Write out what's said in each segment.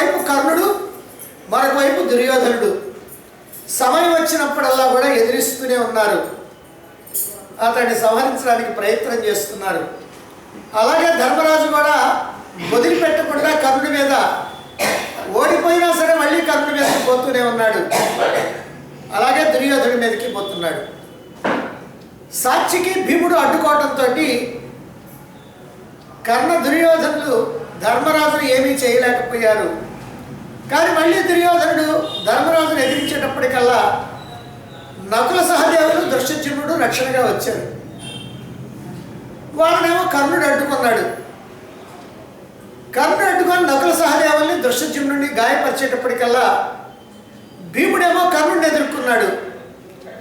ఒకవైపు కర్ణుడు, మరొక వైపు దుర్యోధనుడు సమయం వచ్చినప్పుడల్లా కూడా ఎదిరిస్తూనే ఉన్నారు, అతన్ని సంహరించడానికి ప్రయత్నం చేస్తున్నారు. అలాగే ధర్మరాజు కూడా వదిలిపెట్టకుండా కర్ణుడి మీద, ఓడిపోయినా సరే మళ్ళీ కర్ణుడి మీదకి పోతూనే ఉన్నాడు. అలాగే దుర్యోధనుడి మీదకి పోతున్నాడు. సాక్షికి భీముడు అడ్డుకోవడంతో కర్ణ దుర్యోధనులు ధర్మరాజును ఏమీ చేయలేకపోయారు. కానీ మళ్ళీ దుర్యోధనుడు ధర్మరాజును ఎదిరించేటప్పటికల్లా నకుల సహదేవులు దృష్టజ్యుమ్నుడు రక్షణగా వచ్చారు. వాళ్ళనేమో కర్ణుడు అడ్డుకున్నాడు. కర్ణుడు అడ్డుకొని నకుల సహదేవుల్ని దృష్టజ్యుమ్నుడిని గాయపరిచేటప్పటికల్లా భీముడేమో కర్ణుడిని ఎదుర్కొన్నాడు,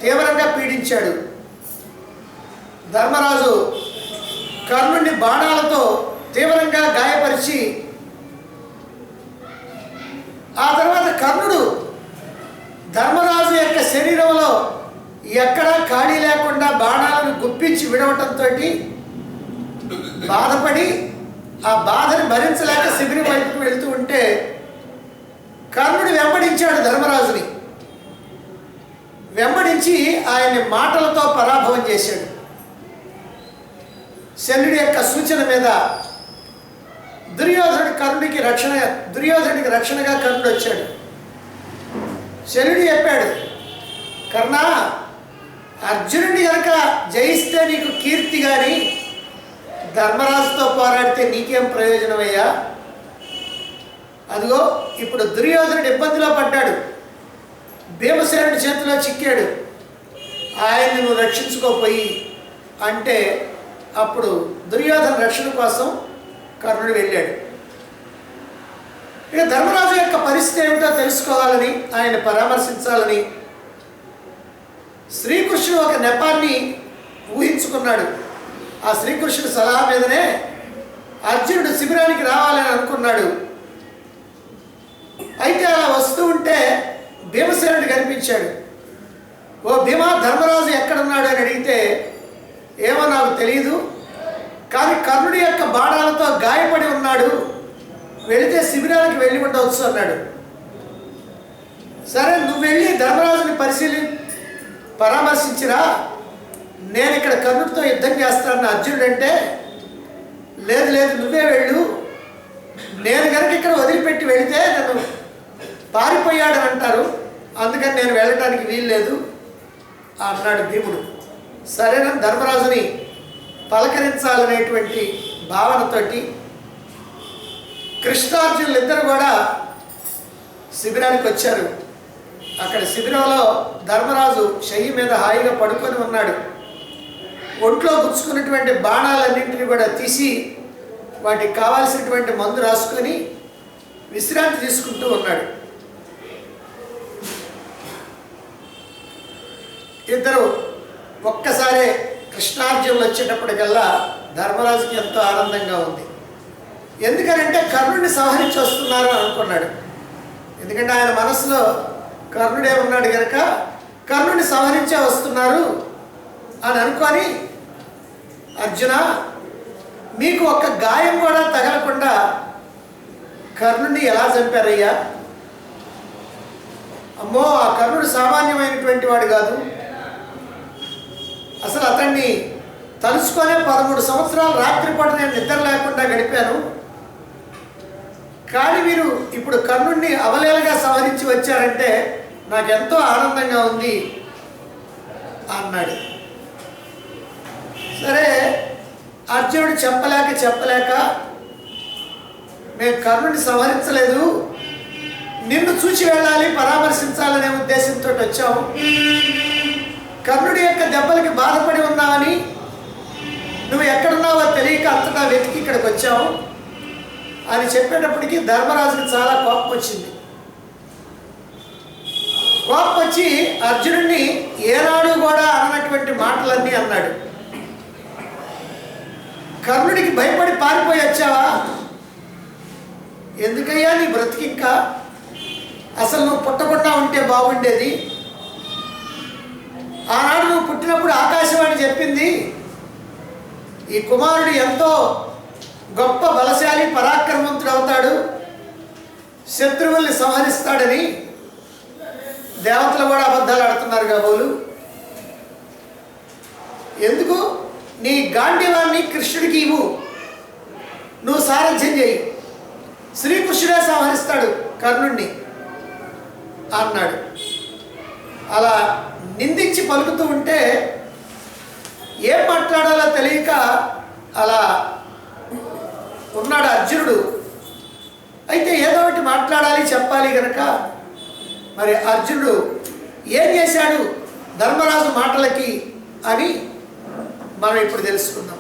తీవ్రంగా పీడించాడు. ధర్మరాజు కర్ణుడిని బాణాలతో తీవ్రంగా గాయపరిచి, ఆ తర్వాత కర్ణుడు ధర్మరాజు యొక్క శరీరంలో ఎక్కడా ఖాళీ లేకుండా బాణాలను గుప్పించి విడవటంతో బాధపడి ఆ బాధని భరించలేక శిబిరం వైపుకు వెళ్తూ ఉంటే కర్ణుడు వెంబడించాడు ధర్మరాజుని. వెంబడించి ఆయన్ని మాటలతో పరాభవం చేశాడు. శల్యుడి యొక్క సూచన మీద దుర్యోధనుడికి రక్షణగా కర్ణుడు వచ్చాడు. శల్యుడు చెప్పాడు, కర్ణ, అర్జునుడిని కనుక జయిస్తే నీకు కీర్తి, కానీ ధర్మరాజుతో పోరాడితే నీకేం ప్రయోజనమయ్యా? అదిగో ఇప్పుడు దుర్యోధనుడు ఇబ్బందిలో పడ్డాడు, భీమసేనుడి చేతిలో చిక్కాడు, ఆయన్ని నువ్వు రక్షించుకోపోయి అంటే అప్పుడు దుర్యోధన రక్షణ కోసం కర్ణుడు వెళ్ళాడు. ఇక ధర్మరాజు యొక్క పరిస్థితి ఏమిటో తెలుసుకోవాలని, ఆయన పరామర్శించాలని శ్రీకృష్ణుడు ఒక నెపాన్ని ఊహించుకున్నాడు. ఆ శ్రీకృష్ణుడి సలహా మీదనే అర్జునుడు శిబిరానికి రావాలని అనుకున్నాడు. అయితే అలా వస్తూ ఉంటే భీమసేనుడు కనిపించాడు. ఓ భీమా, ధర్మరాజు ఎక్కడున్నాడు అని అడిగితే, ఏమో నాకు తెలియదు, కానీ కర్ణుడి యొక్క బాణాలతో గాయపడి ఉన్నాడు, వెళితే శిబిరానికి వెళ్ళి ఉండవచ్చు అన్నాడు. సరే, నువ్వు వెళ్ళి ధర్మరాజుని పరామర్శించిరా, నేను ఇక్కడ కర్ణుడితో యుద్ధం చేస్తానని అర్జునుడు అంటే, లేదు లేదు నువ్వే వెళ్ళు, నేను కనుక ఇక్కడ వదిలిపెట్టి వెళితే నన్ను పారిపోయాడని అంటారు, అందుకని నేను వెళ్ళడానికి వీల్లేదు అన్నాడు భీముడు. సరేనని ధర్మరాజుని పలకరించాలనేటువంటి భావనతోటి కృష్ణార్జునులు ఇద్దరు కూడా శిబిరానికి వచ్చారు. అక్కడ శిబిరంలో ధర్మరాజు శయ్యి మీద హాయిగా పడుకొని ఉన్నాడు. ఒంట్లో గుచ్చుకున్నటువంటి బాణాలన్నింటినీ కూడా తీసి వాటికి కావాల్సినటువంటి మందు రాసుకొని విశ్రాంతి తీసుకుంటూ ఉన్నాడు. ఇద్దరు ఒక్కసారే కృష్ణార్జునులు వచ్చేటప్పటికల్లా ధర్మరాజుకి ఎంతో ఆనందంగా ఉంది. ఎందుకనంటే కర్ణుడిని సంహరించి వస్తున్నారు అని అనుకున్నాడు. ఎందుకంటే ఆయన మనసులో కర్ణుడే ఉన్నాడు కనుక కర్ణుడిని సంహరించే వస్తున్నారు అని అనుకొని, అర్జున, మీకు ఒక్క గాయం కూడా తగలకుండా కర్ణుడిని ఎలా చంపారయ్యా? అమ్మో, ఆ కర్ణుడు సామాన్యమైనటువంటి వాడు కాదు. అసలు అతన్ని తలుచుకొనే 13 సంవత్సరాలు రాత్రిపూట నేను నిద్ర లేకుండా గడిపాను. కానీ మీరు ఇప్పుడు కర్ణుడిని అవలేలగా సంహరించి వచ్చారంటే నాకెంతో ఆనందంగా ఉంది అన్నాడు. సరే, అర్జునుడు చెప్పలేక మేము కర్ణుడిని సంహరించలేదు, నిన్ను చూసి వెళ్ళాలి, పరామర్శించాలనే ఉద్దేశంతో వచ్చాము. కర్ణుడి యొక్క దెబ్బలకి బాధపడి ఉన్నావని నువ్వు ఎక్కడున్నావో తెలియక అంతటా వెతికి ఇక్కడికి వచ్చావు అని చెప్పేటప్పటికీ ధర్మరాజుకి చాలా కోపం వచ్చింది. కోపం వచ్చి అర్జునుడిని ఏనాడు కూడా అన్నటువంటి మాటలన్నీ అన్నాడు. కర్ణుడికి భయపడి పారిపోయి వచ్చావా? ఎందుకయ్యా నీ బ్రతికింకా? అసలు నువ్వు పుట్టకుండా ఉంటే బాగుండేది. ఆనాడు నువ్వు పుట్టినప్పుడు ఆకాశవాణి చెప్పింది, ఈ కుమారుడు ఎంతో గొప్ప బలశాలి పరాక్రమవంతుడు అవుతాడు, శత్రువుల్ని సంహరిస్తాడని దేవతలు కూడా అబద్ధాలు ఆడుతున్నారు కాబోలు. ఎందుకు? నీ గాంధీవాన్ని కృష్ణుడికి ఇవ్వు, నువ్వు సారథ్యం చేయి, శ్రీకృష్ణుడే సంహరిస్తాడు కర్ణుణ్ణి అన్నాడు. అలా నిందించి పలుకుతూ ఉంటే ఏం మాట్లాడాలో తెలియక అలా ఉన్నాడు అర్జునుడు. అయితే ఏదో ఒకటి మాట్లాడాలి, చెప్పాలి గనక మరి అర్జునుడు ఏం చేశాడు ధర్మరాజు మాటలకి అని మనం ఇప్పుడు తెలుసుకుందాం.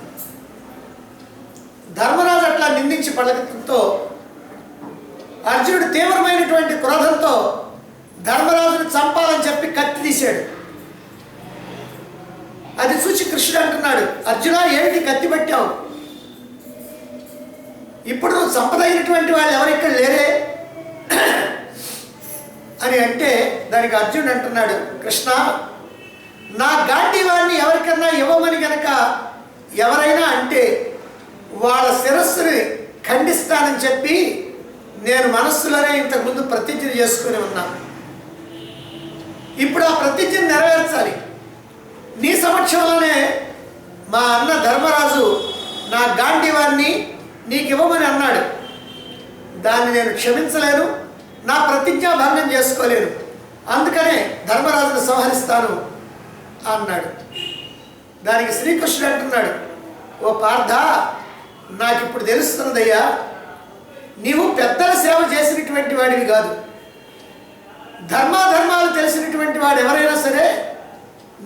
ధర్మరాజు అట్లా నిందించి పలకటంతో అర్జునుడు తీవ్రమైనటువంటి క్రోధంతో ధర్మరాజుని చంపాలని చెప్పి కత్తి తీశాడు. అది చూసి కృష్ణుడు అంటున్నాడు, అర్జున ఏంటి కత్తి పెట్టావు? ఇప్పుడు నువ్వు చంపదగినటువంటి వాళ్ళు ఎవరు ఇక్కడ లేరే అని అంటే దానికి అర్జునుడు అంటున్నాడు, కృష్ణ, నా గాంధీవాన్ని ఎవరికన్నా ఇవ్వమని గనక ఎవరైనా అంటే వాళ్ళ శిరస్సుని ఖండిస్తానని చెప్పి నేను మనస్సులోనే ఇంతకుముందు ప్రతిజ్ఞ చేసుకుని ఉన్నాను. ఇప్పుడు ఆ ప్రతిజ్ఞను నెరవేర్చాలి. నీ సమక్షంలోనే మా అన్న ధర్మరాజు నా గాంధీవాన్ని నీకు ఇవ్వమని అన్నాడు. దాన్ని నేను క్షమించలేను, నా ప్రతిజ్ఞ భంగం చేసుకోలేను, అందుకనే ధర్మరాజును సంహరిస్తాను అన్నాడు. దానికి శ్రీకృష్ణుడు అంటున్నాడు, ఓ పార్థ, నాకు ఇప్పుడు తెలుస్తున్నదయ్యా, నీవు పెద్దల సేవ చేసినటువంటి వాడివి కాదు. ధర్మాధర్మాలు తెలిసినటువంటి వాడు ఎవరైనా సరే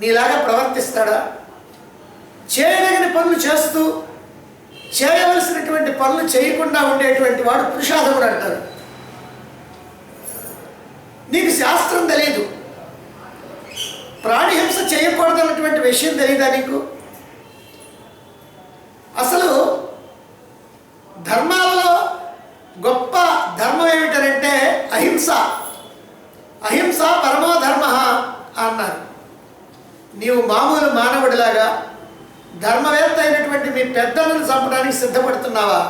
నీలాగా ప్రవర్తిస్తాడా? చేయదగిన పనులు చేస్తూ చేయవలసినటువంటి పనులు చేయకుండా ఉండేటువంటి వాడు పురుషాధముడు అంటారు. నీకు శాస్త్రం తెలియదు, ప్రాణిహింస చేయకూడదన్నటువంటి విషయం తెలియదా నీకు? అసలు ధర్మాలలో గొప్ప ధర్మం ఏమిటంటే అహింస. అహింస పరమో ధర్మ అన్నారు. నీవు మామూలు మానవుడిలాగా ధర్మవేత్త అయినటువంటి మీ పెద్దలను చంపడానికి సిద్ధపడుతున్నావా?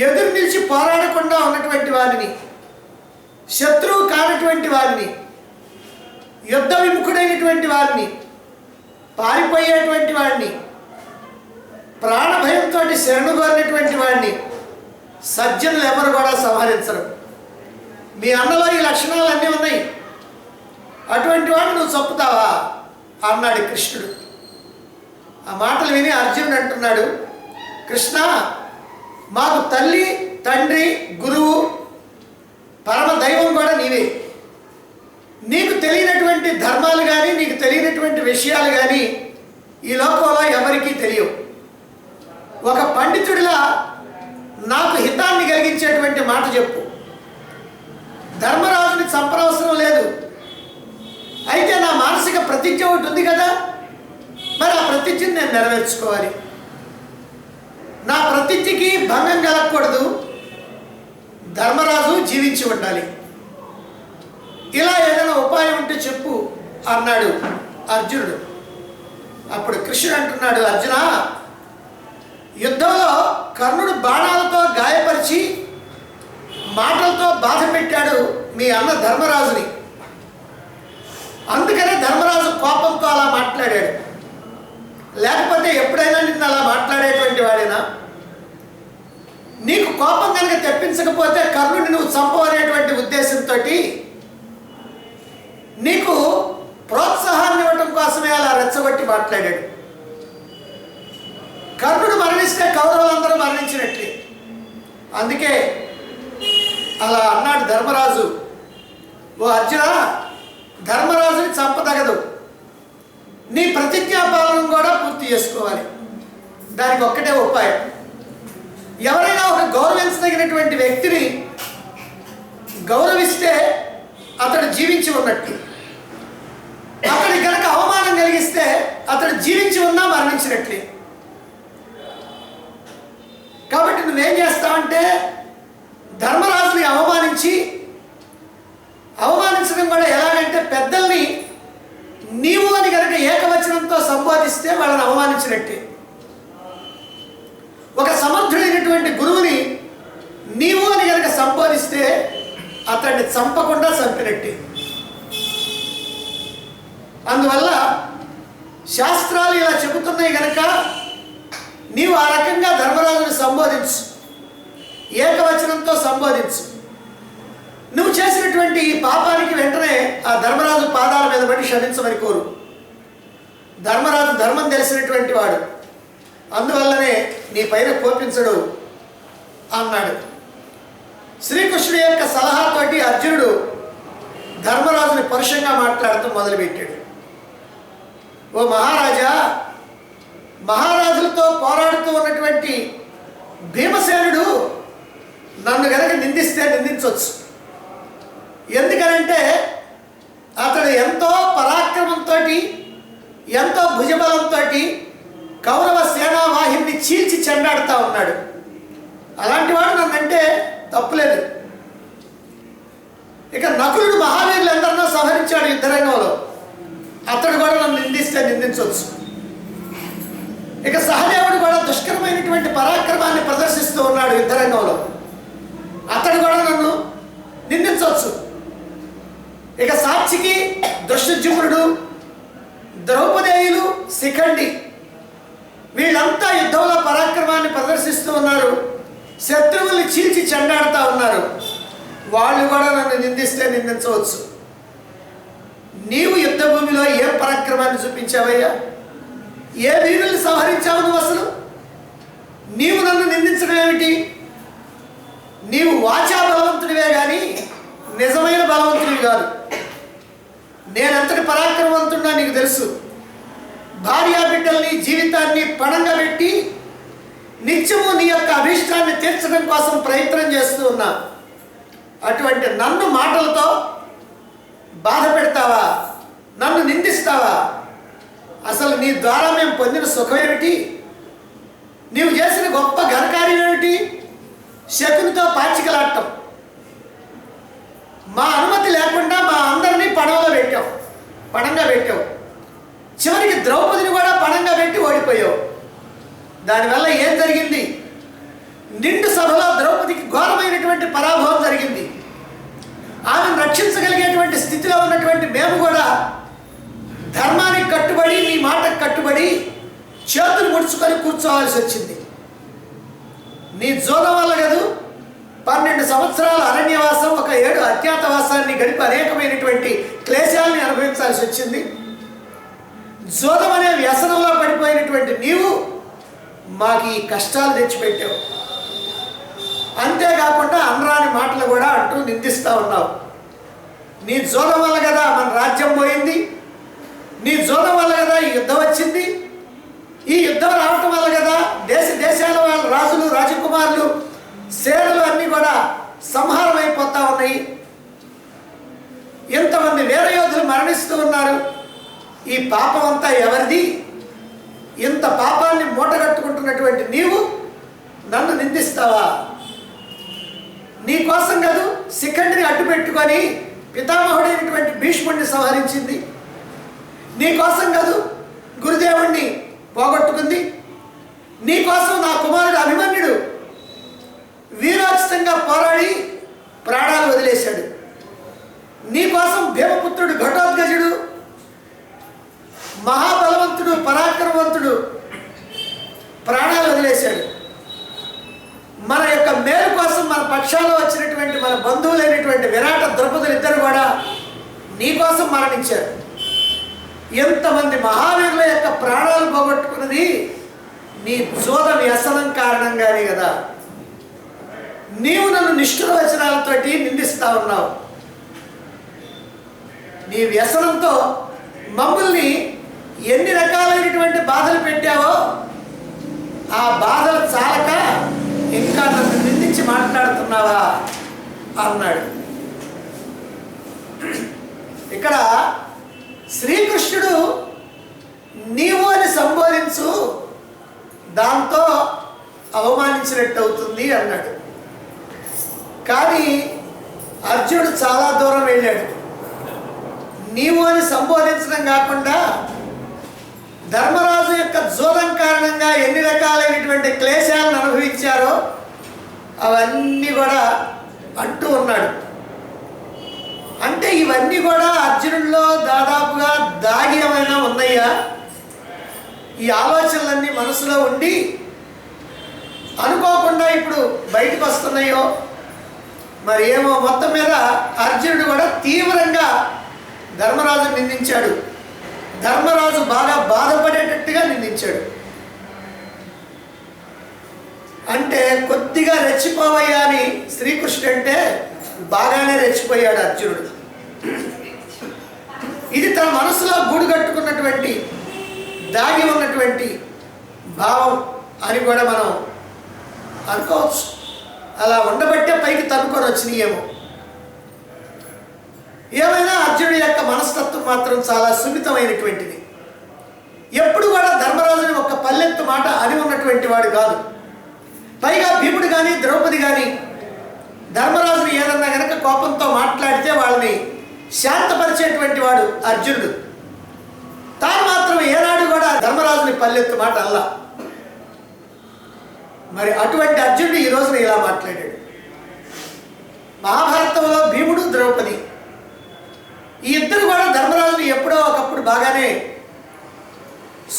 ఎదురు నిలిచి పోరాడకుండా ఉన్నటువంటి వారిని, శత్రువు కానటువంటి వారిని, యుద్ధ విముఖుడైనటువంటి వారిని, పారిపోయేటువంటి వాడిని, ప్రాణభయంతో శరణుగోరినటువంటి వాడిని సజ్జనులు ఎవరు కూడా సంహరించరు. మీ అన్నలో ఈ లక్షణాలు అన్నీ ఉన్నాయి, అటువంటి వాడిని నువ్వు చంపుతావా అన్నాడు కృష్ణుడు. ఆ మాటలు విని అర్జునుడు అంటున్నాడు, కృష్ణ, మాకు తల్లి, తండ్రి, గురువు, పరమ దైవం కూడా నీవే. నీకు తెలియనటువంటి ధర్మాలు కానీ, నీకు తెలియనటువంటి విషయాలు కానీ ఈ లోకంలో ఎవరికీ తెలియవు. ఒక పండితుడిలా నాకు హితాన్ని కలిగించేటువంటి మాట చెప్పు. ధర్మరాజుని చంపనవసరం లేదు, అయితే నా మానసిక ప్రతిజ్ఞ ఒకటి ఉంది కదా, మరి ఆ ప్రతిజ్ఞను నేను నెరవేర్చుకోవాలి. నా ప్రతిజ్ఞకి భంగం కలగకూడదు, ధర్మరాజు జీవించి ఉండాలి. ఇలా ఏదైనా ఉపాయం ఉంటే చెప్పు అన్నాడు అర్జునుడు. అప్పుడు కృష్ణుడు అంటున్నాడు, అర్జున, యుద్ధంలో కర్ణుడు బాణాలతో గాయపరిచి మాటలతో బాధ పెట్టాడు మీ అన్న ధర్మరాజుని. అందుకనే ధర్మరాజు కోపంతో అలా మాట్లాడాడు. లేకపోతే ఎప్పుడైనా నిన్ను అలా మాట్లాడేటువంటి వాడేనా? నీకు కోపం కనుక తెప్పించకపోతే కర్ణుడిని నువ్వు చంపవనేటువంటి ఉద్దేశంతో నీకు ప్రోత్సాహాన్ని ఇవ్వటం కోసమే అలా రెచ్చగొట్టి మాట్లాడాడు. కర్ణుడు మరణిస్తే కౌరవులందరూ మరణించినట్లే. అందుకే అలా అన్నాడు ధర్మరాజు. ఓ అర్జున, ధర్మరాజుని చంపదగదు, నీ ప్రతిజ్ఞాపాలనం కూడా పూర్తి చేసుకోవాలి. దానికి ఒక్కటే ఉపాయం. ఎవరైనా ఒక గౌరవించదగినటువంటి వ్యక్తిని గౌరవిస్తే అతడు జీవించి ఉన్నట్టు, అతడి కనుక అవమానం కలిగిస్తే అతడు జీవించి ఉన్నా మరణించినట్లే. కాబట్టి నువ్వేం చేస్తావంటే ధర్మరాజుని అవమానించడం కూడా ఎలాగంటే పెద్దల్ని నీవు అని కనుక ఏకవచనంతో సంబోధిస్తే వాళ్ళని అవమానించినట్టే. ఒక సమర్థుడైనటువంటి గురువుని నీవు అని కనుక సంబోధిస్తే సంబోధిస్తే అతన్ని చంపకుండా చంపినట్టే. అందువల్ల శాస్త్రాలు ఇలా చెబుతున్నాయి కనుక నీవు ఆ రకంగా ధర్మరాజుని సంబోధించు, ఏకవచనంతో సంబోధించు. నువ్వు చేసినటువంటి ఈ పాపానికి వెంటనే ఆ ధర్మరాజు పాదాల మీద పడి క్షమించమని కోరు. ధర్మరాజు ధర్మం తెలిసినటువంటి వాడు, అందువల్లనే నీ పైన కోపించడు అన్నాడు. శ్రీకృష్ణుడి యొక్క సలహాతోటి అర్జునుడు ధర్మరాజుని పరుషంగా మాట్లాడుతూ మొదలుపెట్టాడు. ఓ మహారాజా, మహారాజులతో పోరాడుతూ ఉన్నటువంటి భీమసేనుడు నన్ను గనక నిందిస్తే నిందించవచ్చు. ఎందుకనంటే అతడు ఎంతో పరాక్రమంతో, ఎంతో భుజబలంతో కౌరవ సేనావాహిని చీల్చి చెండాడుతూ ఉన్నాడు. అలాంటి వాడు నన్నంటే తప్పులేదు. ఇక నకులుడు మహావీరులు ఎందరినో సంహరించాడు యుద్ధరంగంలో, అతడు కూడా నన్ను నిందిస్తే నిందించవచ్చు. ఇక సహదేవుడు కూడా దుష్కరమైనటువంటి పరాక్రమాన్ని ప్రదర్శిస్తూ ఉన్నాడు యుద్ధరంగంలో, అతడు కూడా నన్ను నిందించవచ్చు. ఇక సాక్షికి దృష్టజుమ్నుడు, ద్రౌపదేయులు, శిఖండి వీళ్ళంతా యుద్ధంలో పరాక్రమాన్ని ప్రదర్శిస్తూ ఉన్నారు, శత్రువుల్ని చీల్చి చెండాడుతూ ఉన్నారు. వాళ్ళు కూడా నన్ను నిందిస్తే నిందించవచ్చు. నీవు యుద్ధ భూమిలో ఏ పరాక్రమాన్ని చూపించావయ్యా? ఏ వీరుల్ని సంహరించావు నువ్వు? అసలు నీవు నన్ను నిందించడం ఏమిటి? నీవు వాచా బలవంతుడివే కానీ నిజమైన బలవంతుడివి కాదు. నేనెంతటి పరాక్రమవంతుడినా నీకు తెలుసు. భార్యా బిడ్డల్ని, జీవితాన్ని పణంగా పెట్టి నిత్యము నీ యొక్క అభిష్టాన్ని తీర్చడం కోసం ప్రయత్నం చేస్తూ ఉన్నా. అటువంటి నన్ను మాటలతో బాధ పెడతావా? నన్ను నిందిస్తావా? అసలు నీ ద్వారా మేము పొందిన సుఖం ఏమిటి? నీవు చేసిన గొప్ప ఘనకార్యం ఏమిటి? శకునితో పాచికలాడటం. మా అనుమతి లేకుండా మా అందరినీ పణంగా పెట్టావు. చివరికి ద్రౌపదిని కూడా పణంగా పెట్టి ఓడిపోయావు. దానివల్ల ఏం జరిగింది? నిండు సభలో ద్రౌపదికి ఘోరమైనటువంటి పరాభవం జరిగింది. ఆమెను రక్షించగలిగేటువంటి స్థితిలో ఉన్నటువంటి మేము కూడా ధర్మానికి కట్టుబడి, నీ మాటకు కట్టుబడి చేతులు ముడుచుకొని కూర్చోవాల్సి వచ్చింది. నీ జోదం వల్ల కాదు 12 సంవత్సరాల అరణ్యవాసం, 1 ఏడు అజ్ఞాతవాసాన్ని గడిపి అనేకమైనటువంటి క్లేశాలని అనుభవించాల్సి వచ్చింది. జోదం అనే వ్యసనంలో పడిపోయినటువంటి నీవు మాకు ఈ కష్టాలు తెచ్చిపెట్టావు. అంతేకాకుండా అనరాని మాటలు కూడా అంటూ నిందిస్తూ ఉన్నావు. నీ జోదం వల్ల కదా మన రాజ్యం పోయింది, నీ జోదం వల్ల కదా ఈ యుద్ధం వచ్చింది, ఈ యుద్ధం రావటం వల్ల కదా దేశాల వాళ్ళ రాజులు, రాజకుమారులు, సేనలు అన్నీ కూడా సంహారం అయిపోతూ ఉన్నాయి. ఎంతమంది వీరయోధులు మరణిస్తూ ఉన్నారు. ఈ పాపం అంతా ఎవరిది? ఇంత పాపాన్ని మూటగట్టుకుంటున్నటువంటి నీవు నన్ను నిందిస్తావా? నీ కోసం కాదు శిఖండిని అడ్డు పెట్టుకొని పితామహుడైనటువంటి భీష్ముడిని సంహరించింది. నీ కోసం కాదు గురుదేవుణ్ణి పోగొట్టుకుంది. నీ కోసం నా కుమారుడు అభిమన్యుడు వీరోచితంగా పోరాడి ప్రాణాలు వదిలేశాడు. నీ కోసం భీమపుత్రుడు ఘటోత్కచుడు, మహాబలవంతుడు, పరాక్రమవంతుడు ప్రాణాలు వదిలేశాడు. మన యొక్క మేలు కోసం మన పక్షాల్లో వచ్చినటువంటి మన బంధువులైనటువంటి విరాట ద్రౌపదులు ఇద్దరు కూడా నీ కోసం మరణించారు. ఎంతమంది మహావీరుల యొక్క ప్రాణాలు పోగొట్టుకున్నది నీ జోద వ్యసనం కారణంగానే కదా. నీవు నన్ను నిష్ఠుర వచనాలతోటి నిందిస్తా ఉన్నావు. నీ వ్యసనంతో మమ్మల్ని ఎన్ని రకాలైనటువంటి బాధలు పెట్టావో ఆ బాధలు చాలక ఇంకా నన్ను నిందించి మాట్లాడుతున్నావా అన్నాడు. ఇక్కడ శ్రీకృష్ణుడు నీవు అని సంబోధించు, దాంతో అవమానించినట్టు అవుతుంది అన్నాడు. కానీ అర్జునుడు చాలా దూరం వెళ్ళాడు. నీవు అని సంబోధించడం కాకుండా ధర్మరాజు యొక్క జోదం కారణంగా ఎన్ని రకాలైనటువంటి క్లేశాలను అనుభవించారో అవన్నీ కూడా అంటూ ఉన్నాడు. అంటే ఇవన్నీ కూడా అర్జునుడిలో దాదాపుగా దాగి ఏమైనా ఉన్నాయా? ఈ ఆలోచనలన్నీ మనసులో ఉండి అనుకోకుండా ఇప్పుడు బయటకు వస్తున్నాయో మరి ఏమో. మొత్తం మీద అర్జునుడు కూడా తీవ్రంగా ధర్మరాజును నిందించాడు. ధర్మరాజు బాగా బాధపడేటట్టుగా నిందించాడు. అంటే కొద్దిగా రెచ్చిపోవయ్యా అని శ్రీకృష్ణుడు అంటే బాగానే రెచ్చిపోయాడు అర్జునుడు. ఇది తన మనసులో గూడు కట్టుకున్నటువంటి దాగి ఉన్నటువంటి భావం అని కూడా మనం అనుకోవచ్చు. అలా ఉండబట్టే పైకి తనుకొని వచ్చినాయేమో. ఏమైనా అర్జునుడి యొక్క మనస్తత్వం మాత్రం చాలా సున్నితమైనటువంటిది. ఎప్పుడు కూడా ధర్మరాజుని ఒక పల్లెత్తు మాట అని ఉన్నటువంటి వాడు కాదు. పైగా భీముడు కానీ ద్రౌపది కానీ ధర్మరాజుని ఏదన్నా కనుక కోపంతో మాట్లాడితే వాళ్ళని శాంతపరిచేటువంటి వాడు అర్జునుడు. తాను మాత్రం ఏనాడు కూడా ధర్మరాజుని పల్లెత్తు మాట అల్లా. మరి అటువంటి అర్జునుడు ఈ రోజున ఇలా మాట్లాడాడు. మహాభారతంలో భీముడు ద్రౌపది ఈ ఇద్దరు కూడా ధర్మరాజుని ఎప్పుడో ఒకప్పుడు బాగానే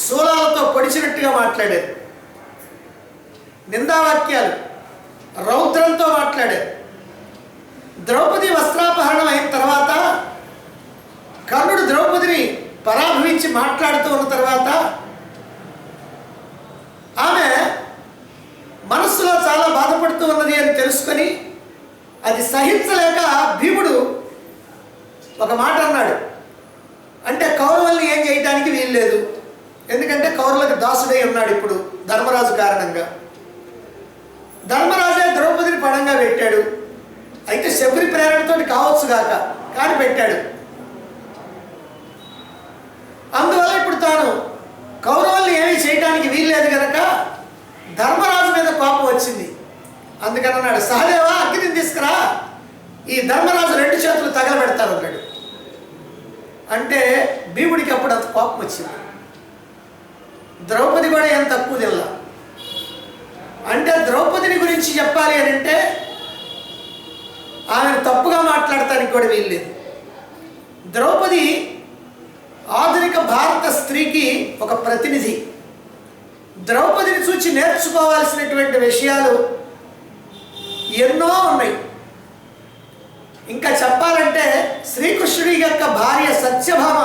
శూలాలతో పొడిచినట్టుగా మాట్లాడారు. నిందావాక్యాలు రౌద్రంతో మాట్లాడారు. ద్రౌపది వస్త్రాపహరణం అయిన తర్వాత కర్ణుడు ద్రౌపదిని పరాభవించి మాట్లాడుతూ ఉన్న తర్వాత ఆమె మనస్సులో చాలా బాధపడుతూ ఉన్నది అని తెలుసుకొని అది సహించలేక భీముడు ఒక మాట అన్నాడు. అంటే కౌరవుల్ని ఏం చేయడానికి వీలు లేదు, ఎందుకంటే కౌరవులకు దాసుడై ఉన్నాడు ఇప్పుడు ధర్మరాజు కారణంగా. ధర్మరాజే ద్రౌపదిని పణంగా పెట్టాడు. అయితే శబరి ప్రేరణతో కావచ్చు గాక కానీ పెట్టాడు. అందువల్ల ఇప్పుడు తాను కౌరవుల్ని ఏమీ చేయడానికి వీల్లేదు కనుక ధర్మరాజు మీద కోపం వచ్చింది. అందుకని అన్నాడు, సహదేవా అగ్నిని తీసుకురా, ఈ ధర్మరాజు రెండు చేతులు తగలబెడతాను అన్నాడు. అంటే భీముడికి అప్పుడు అంత కోపం వచ్చింది. ద్రౌపది కూడా ఏం తక్కువ తెల్ల. అంటే ద్రౌపదిని గురించి చెప్పాలి అని అంటే ఆమెను తప్పుగా మాట్లాడటానికి కూడా వీల్లేదు. ద్రౌపది ఆధునిక భారత స్త్రీకి ఒక ప్రతినిధి. ద్రౌపదిని చూసి నేర్చుకోవాల్సినటువంటి విషయాలు ఎన్నో ఉన్నాయి. ఇంకా చెప్పాలంటే శ్రీకృష్ణుడి యొక్క భార్య సత్యభామ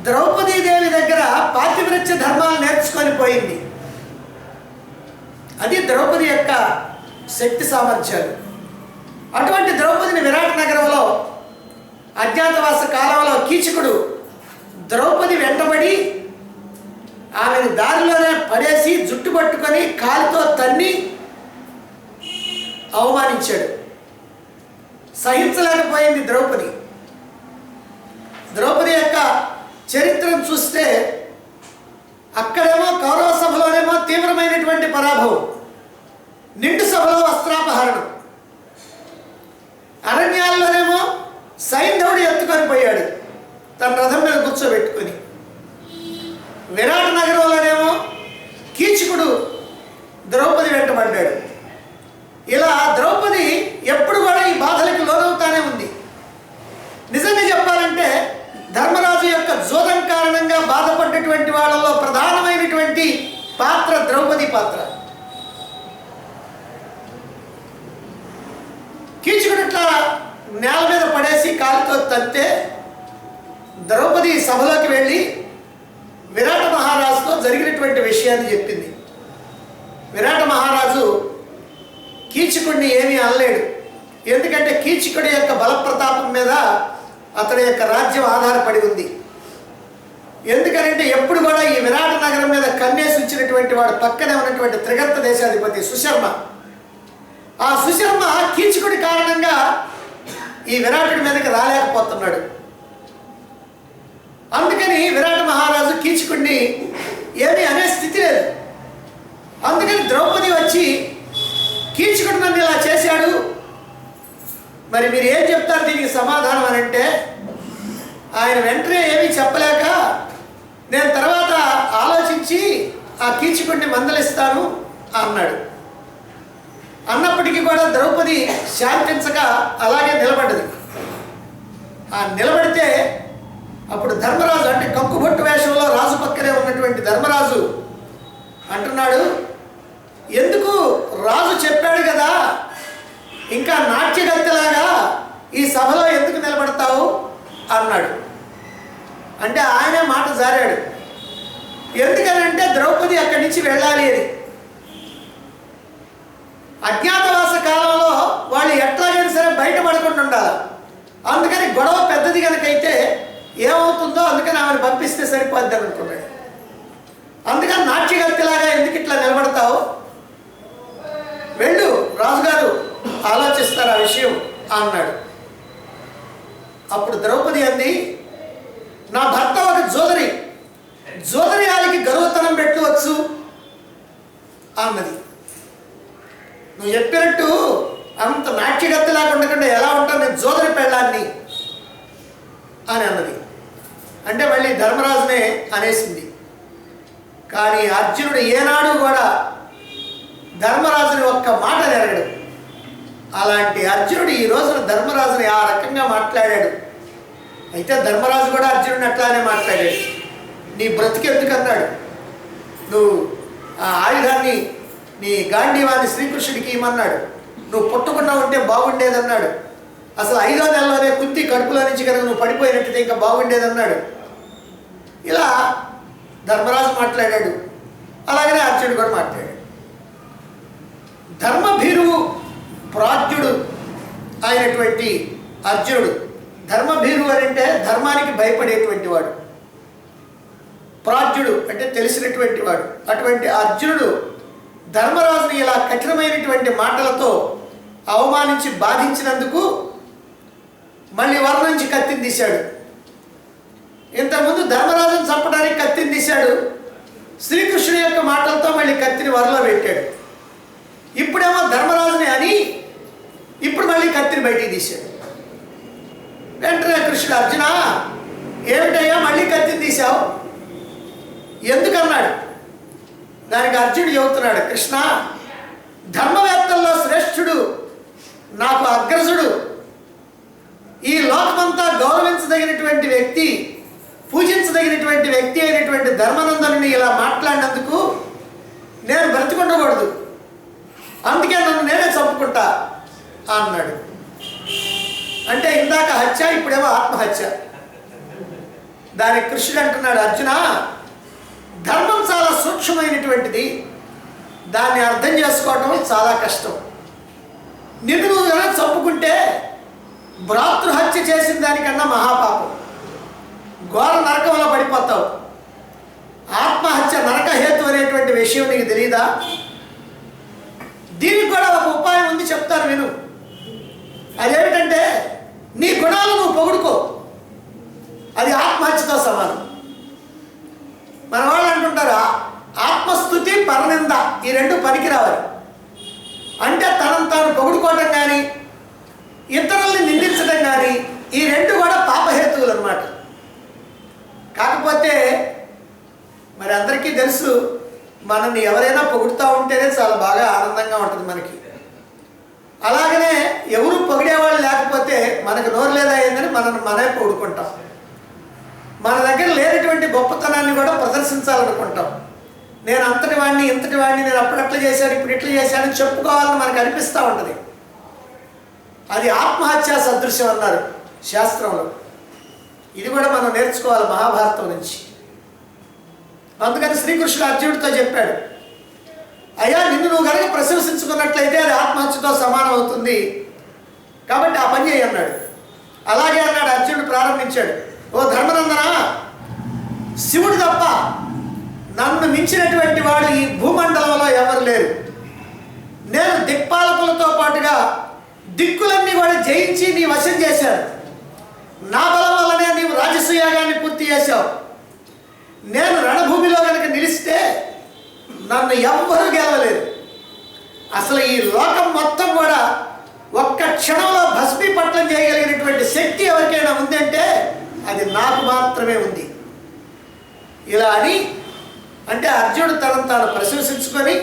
ద్రౌపదీదేవి దగ్గర పాతివ్రత్య ధర్మాలు నేర్చుకొని పోయింది. అది ద్రౌపది యొక్క శక్తి సామర్థ్యాలు. అటువంటి ద్రౌపదిని విరాట నగరంలో అజ్ఞాతవాస కాలంలో కీచకుడు ద్రౌపది వెంటబడి ఆమెను దారిలోనే పడేసి జుట్టు పట్టుకొని కాలితో తన్ని అవమానించాడు. సహించలేకపోయింది ద్రౌపది. ద్రౌపది యొక్క చరిత్రను చూస్తే అక్కడేమో కౌరవ సభలోనేమో తీవ్రమైనటువంటి పరాభవం, నిండు సభలో వస్త్రాపహరణం, అరణ్యాల్లోనేమో సైంధవుడు ఎత్తుకొని పోయాడు తన రథం మీద కూర్చోబెట్టుకొని. విరాట నగరంలోనేమో కీచకుడు ద్రౌపది వెంటబడ్డాడు. ఇలా ద్రౌపది ఎప్పుడు కూడా ఈ బాధలకు లోనవుతానే ఉంది. నిజంగా చెప్పాలంటే ధర్మరాజు యొక్క జోదం కారణంగా బాధపడ్డటువంటి వాళ్ళలో ప్రధానమైనటువంటి పాత్ర ద్రౌపది పాత్ర. కీచకుడు ఇట్లా నేల మీద పడేసి కాలుతో తంతే ద్రౌపది సభలోకి వెళ్ళి విరాట మహారాజుతో జరిగినటువంటి విషయాన్ని చెప్పింది. విరాట మహారాజు కీచకుడిని ఏమీ అనలేడు. ఎందుకంటే కీచకుడి యొక్క బలప్రతాపం మీద అతని యొక్క రాజ్యం ఆధారపడి ఉంది. ఎందుకంటే ఎప్పుడు కూడా ఈ విరాట నగరం మీద కన్నేసి ఉంచినటువంటి వాడు పక్కనే ఉన్నటువంటి త్రిగర్త దేశాధిపతి సుశర్మ. ఆ సుశర్మ కీచకుడి కారణంగా ఈ విరాటుడి మీదకి రాలేకపోతున్నాడు. అందుకని విరాట మహారాజు కీచకుడిని ఏమీ అనే స్థితి లేదు. అందుకని ద్రౌపది వచ్చి కీచకుడు నన్ను ఇలా చేశాడు, మరి మీరు ఏం చెప్తారు దీనికి సమాధానం అని అంటే ఆయన వెంటనే ఏమీ చెప్పలేక నేను తర్వాత ఆలోచించి ఆ కీచకుడిని మందలిస్తాను అన్నాడు. అన్నప్పుడు అయినప్పటికీ కూడా ద్రౌపది శాంతించక అలాగే నిలబడ్డది. ఆ నిలబడితే అప్పుడు ధర్మరాజు, అంటే కక్కుబొట్టు వేషంలో రాజు పక్కనే ఉన్నటువంటి ధర్మరాజు అంటున్నాడు, ఎందుకు రాజు చెప్పాడు కదా, ఇంకా నాట్యగత్తెలాగా ఈ సభలో ఎందుకు నిలబడతావు అన్నాడు. అంటే ఆయనే మాట జారాడు. ఎందుకనంటే ద్రౌపది అక్కడి నుంచి వెళ్ళాలి అని. అజ్ఞాతవాస కాలంలో వాళ్ళు ఎట్లాగైనా సరే బయటపడకుండా ఉండాలి. అందుకని గొడవ పెద్దది కనుకైతే ఏమవుతుందో అందుకని ఆమెను పంపిస్తే సరిపోద్ది అనుకున్నాడు. అందుకని నాట్యగత్తెలాగా ఎందుకు ఇట్లా నిలబడతావు, వెళ్ళు, రాజుగారు ఆలోచిస్తారు ఆ విషయం అన్నాడు. అప్పుడు ద్రౌపది అంది, నా భర్త ఒక జోదరియాలకి గర్వతనం పెట్టవచ్చు అన్నది. నువ్వు చెప్పినట్టు అంత నాట్యగత్తెలాగా ఉండకుండా ఎలా ఉంటావు, నేను జోదరి పెళ్ళాన్ని అని అన్నది. అంటే మళ్ళీ ధర్మరాజునే అనేసింది. కానీ అర్జునుడు ఏనాడు కూడా ధర్మరాజుని ఒక్క మాట నెరగడు. అలాంటి అర్జునుడు ఈ రోజున ధర్మరాజుని ఆ రకంగా మాట్లాడాడు. అయితే ధర్మరాజు కూడా అర్జునుడిని అట్లానే మాట్లాడాడు. నీ బ్రతికెందుకు అన్నాడు, నువ్వు ఆ ఆయుధాన్ని, నీ గాంధీవాన్ని శ్రీకృష్ణుడికి ఇమ్మన్నాడు, నువ్వు పుట్టకుండా ఉంటే బాగుండేదన్నాడు. అసలు 5వ నెలలోనే కుంతి కడుపులో నుంచి కనుక నువ్వు పడిపోయినట్టయితే ఇంకా బాగుండేదన్నాడు. ఇలా ధర్మరాజు మాట్లాడాడు, అలాగనే అర్జునుడు కూడా మాట్లాడాడు. ధర్మభీరువు ప్రాజ్ఞుడు అయినటువంటి అర్జునుడు, ధర్మభీరువు అని అంటే ధర్మానికి భయపడేటువంటి వాడు, ప్రాజ్ఞుడు అంటే తెలిసినటువంటి వాడు. అటువంటి అర్జునుడు ధర్మరాజుని ఇలా కఠినమైనటువంటి మాటలతో అవమానించి బాధించినందుకు మళ్ళీ వర నుంచి కత్తిని తీశాడు. ఇంతకుముందు ధర్మరాజుని చంపడానికి కత్తిని తీశాడు, శ్రీకృష్ణుని యొక్క మాటలతో మళ్ళీ కత్తిని వరలో పెట్టాడు. ఇప్పుడేమో ధర్మరాజుని అని ఇప్పుడు మళ్ళీ కత్తిని బయటికి తీశాడు. వెంటనే కృష్ణుడు, అర్జున ఏమిటయ్యా మళ్ళీ కత్తిని తీశావు ఎందుకన్నాడు. దానికి అర్జునుడు చెబుతున్నాడు, కృష్ణ, ధర్మవేత్తల్లో శ్రేష్ఠుడు, నాకు అగ్రజుడు, ఈ లోకమంతా గౌరవించదగినటువంటి వ్యక్తి, పూజించదగినటువంటి వ్యక్తి అయినటువంటి ధర్మనందనుని ఇలా మాట్లాడినందుకు నేను బ్రతికుండకూడదు, అందుకే నన్ను నేనే చంపుకుంటా అన్నాడు. అంటే ఇందాక హత్య, ఇప్పుడేమో ఆత్మహత్య. దానికి కృష్ణుడు అంటున్నాడు, అర్జున, ధర్మం చాలా సూక్ష్మమైనటువంటిది, దాన్ని అర్థం చేసుకోవటం చాలా కష్టం. నిన్ను నువ్వు కనుక చంపుకుంటే భ్రాతృహత్య చేసిన దానికన్నా మహాపాపం, ఘోర నరకంలో పడిపోతావు. ఆత్మహత్య నరకహేతు అనేటువంటి విషయం నీకు తెలియదా? దీనికి కూడా ఒక ఉపాయం ఉంది, చెప్తాను విను. అదేమిటంటే నీ గుణాలు నువ్వు పొగుడుకో, అది ఆత్మహత్యతో సమానం. మన వాళ్ళు అంటుంటారు ఆత్మస్తుతి పరనింద, ఈ రెండు పనికి రావాలి. అంటే తనను తాను పొగుడుకోవటం కానీ ఇతరుల్ని నిందించడం కానీ ఈ రెండు కూడా పాపహేతువులు అన్నమాట. కాకపోతే మరి అందరికీ తెలుసు, మనల్ని ఎవరైనా పొగుడుతూ ఉంటేనే చాలా బాగా ఆనందంగా ఉంటుంది మనకి. అలాగనే ఎవరు పొగిడేవాళ్ళు లేకపోతే మనకు నోరు లేదా అయిందని మనమే పొగుడుకుంటాం. మన దగ్గర లేనటువంటి గొప్పతనాన్ని కూడా ప్రదర్శించాలనుకుంటాం. నేను అంతటి వాడిని, ఇంతటి వాడిని, నేను అప్పుడట్లా చేశాను, ఇప్పుడు ఇట్లా చేశానని చెప్పుకోవాలని మనకు అనిపిస్తూ ఉంటుంది. అది ఆత్మహత్యా సదృశ్యం అన్నారు శాస్త్రంలో. ఇది కూడా మనం నేర్చుకోవాలి మహాభారతం నుంచి. అందుకని శ్రీకృష్ణుడు అర్జునుడితో చెప్పాడు, అయ్యా, నిన్ను నువ్వు కనుక ప్రశంసించుకున్నట్లయితే అది ఆత్మహత్యతో సమానం అవుతుంది, కాబట్టి ఆ పని చేయి అన్నాడు. అలాగే అన్నాడు. అర్జునుడు ప్రారంభించాడు, ఓ ధర్మనందన, శివుడు తప్ప నన్ను మించినటువంటి వాడు ఈ భూమండలంలో ఎవరు లేరు. నేను దిక్పాలకులతో పాటుగా దిక్కులన్నీ కూడా జయించి నీ వశం చేశాను. నా బలం వల్లనే నీవు రాజసూయాగాన్ని పూర్తి చేశావు. నేను రణభూమిలో కనుక నిలిస్తే నన్ను ఎవ్వరూ గెలవలేరు. అసలు ఈ లోకం మొత్తం కూడా ఒక్క క్షణంలో భస్మీపట్నం చేయగలిగినటువంటి శక్తి ఎవరికైనా ఉందంటే అది నాకు మాత్రమే ఉంది. ఇలా అని అంటే అర్జునుడు తనను తాను ప్రశంసించుకొని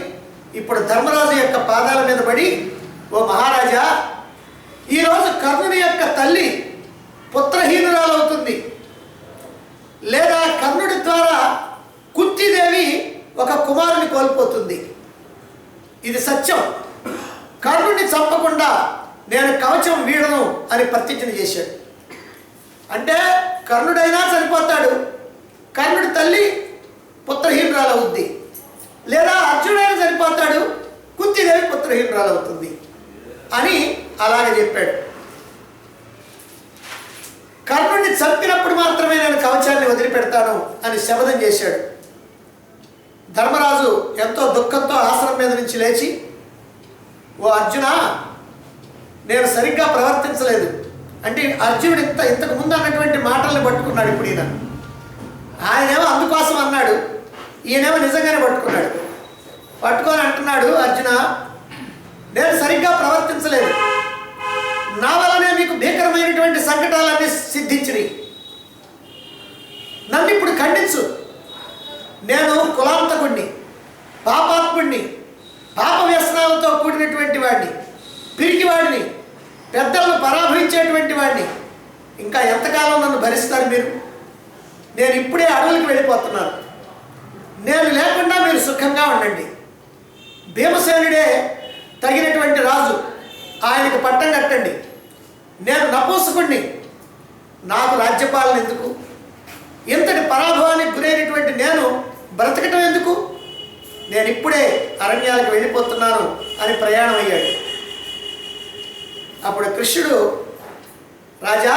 ఇప్పుడు ధర్మరాజు యొక్క పాదాల మీద పడి, ఓ మహారాజా, ఈరోజు కర్ణుని యొక్క తల్లి పుత్రహీనురాలవుతుంది, లేదా కర్ణుడి ద్వారా కుంతీదేవి ఒక కుమారుని కోల్పోతుంది. ఇది సత్యం. కర్ణుడిని చంపకుండా నేను కవచం వీడను అని ప్రతిజ్ఞ చేశాడు. అంటే కర్ణుడైనా చనిపోతాడు, కర్ణుడి తల్లి పుత్రహీనురాలవుద్ది, లేదా అర్జునుడైనా చనిపోతాడు, కుంతీదేవి పుత్రహీనురాలవుతుంది అని అలాగే చెప్పాడు. కర్ణుడిని చంపినప్పుడు మాత్రమే నేను కవచాన్ని వదిలిపెడతాను అని శపథం చేశాడు. ధర్మరాజు ఎంతో దుఃఖంతో ఆసనం మీద నుంచి లేచి, ఓ అర్జున, నేను సరిగ్గా ప్రవర్తించలేదు అంటే అర్జునుడు ఇంతకు ముందు అన్నటువంటి మాటల్ని పట్టుకున్నాడు. ఇప్పుడు ఆయనేమో అందుకోసం అన్నాడు, ఈయనేమో నిజంగానే పట్టుకున్నాడు. పట్టుకొని అంటున్నాడు, అర్జున, నేను సరిగ్గా ప్రవర్తించలేదు, నా వల్లనే మీకు భీకరమైనటువంటి సంకటాలన్నీ సిద్ధించినాయి. నన్ను ఇప్పుడు ఖండించు. నేను కులాంతకుణ్ణి, పాపాత్ముణ్ణి, పాప వ్యసనాలతో కూడినటువంటి వాడిని, పిరికివాడిని, పెద్దలను పరాభవించేటువంటి వాడిని. ఇంకా ఎంతకాలం నన్ను భరిస్తారు మీరు? నేను ఇప్పుడే అడవులకు వెళ్ళిపోతున్నాను. నేను లేకుండా మీరు సుఖంగా ఉండండి. భీమసేనుడే తగినటువంటి రాజు, ఆయనకు పట్టం కట్టండి. నేను నపుంసకుణ్ణి, నాకు రాజ్యపాలన ఎందుకు? ఇంతటి పరాభవానికి గురైనటువంటి నేను బ్రతకటం ఎందుకు? నేను ఇప్పుడే అరణ్యాలకు వెళ్ళిపోతున్నాను అని ప్రయాణం అయ్యాడు. అప్పుడు కృష్ణుడు, రాజా,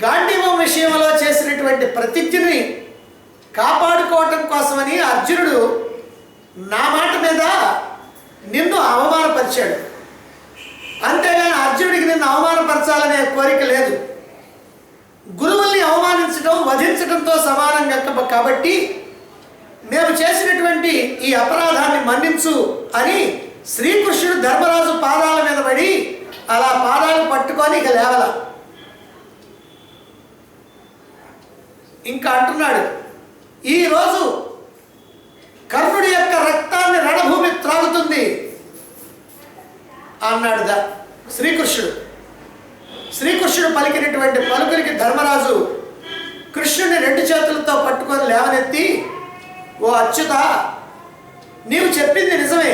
గాంధీవం విషయంలో చేసినటువంటి ప్రతిజ్ఞని కాపాడుకోవటం కోసమని అర్జునుడు నా మాట మీద నిన్ను అవమానపరిచాడు. అంతేగాని అర్జునుడికి నిన్ను అవమానపరచాలనే కోరిక లేదు. గురువుల్ని అవమానించడం వధించడంతో సమానం కాబట్టి మేము చేసినటువంటి ఈ అపరాధాన్ని మన్నించు అని శ్రీకృష్ణుడు ధర్మరాజు పాదాల మీద పడి అలా పాదాలు పట్టుకొని ఇక లేవల. ఇంకా అంటున్నాడు, ఈరోజు కర్ణుడి యొక్క రక్తాన్ని రణభూమి త్రాగుతుంది అన్నాడు శ్రీకృష్ణుడు. శ్రీకృష్ణుడు పలికినటువంటి పలుకులకి ధర్మరాజు కృష్ణుడిని రెండు చేతులతో పట్టుకొని లేవనెత్తి, ఓ అచ్యుత, నీవు చెప్పింది నిజమే,